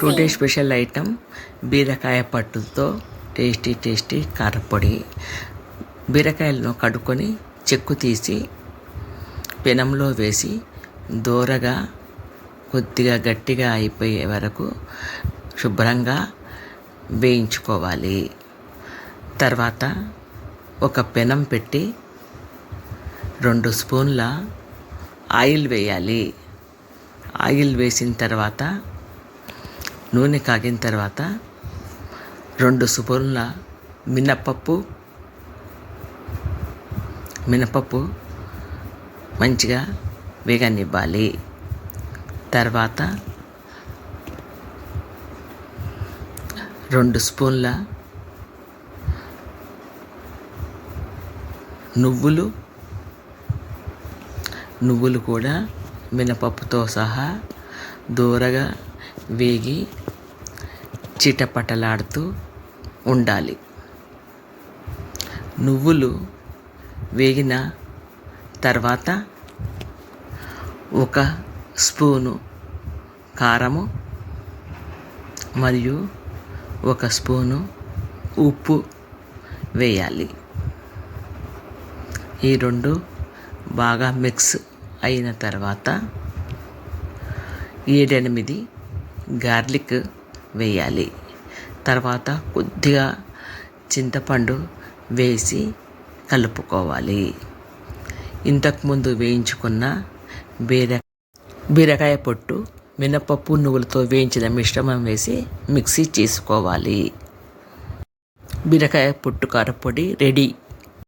Today special item బీరకాయ పట్టుతో tasty కారపొడి. బీరకాయలను కడుక్కొని చెక్కు తీసి పెనంలో వేసి దోరగా కొద్దిగా గట్టిగా అయిపోయే వరకు శుభ్రంగా వేయించుకోవాలి. తర్వాత ఒక పెనం పెట్టి 2 స్పూన్ల ఆయిల్ వేయాలి. ఆయిల్ వేసిన తర్వాత నూనె కాగిన తర్వాత 2 స్పూన్ల మినపప్పు మంచిగా వేగనివ్వాలి. తర్వాత 2 స్పూన్ల నువ్వులు కూడా మినపప్పుతో సహా దూరగా వేగి చిటపటలాడుతూ ఉండాలి. నువ్వులు వేగిన తర్వాత 1 స్పూను కారము మరియు 1 స్పూను ఉప్పు వేయాలి. ఈ 2 బాగా మిక్స్ అయిన తర్వాత 7-8 గార్లిక్ వేయాలి. తర్వాత కొద్దిగా చింతపండు వేసి కలుపుకోవాలి. ఇంతకుముందు వేయించుకున్న బీరకాయ పొట్టు, మినపప్పు, నువ్వులతో వేయించిన మిశ్రమం వేసి మిక్సీ చేసుకోవాలి. బీరకాయ పొట్టు కారపొడి రెడీ.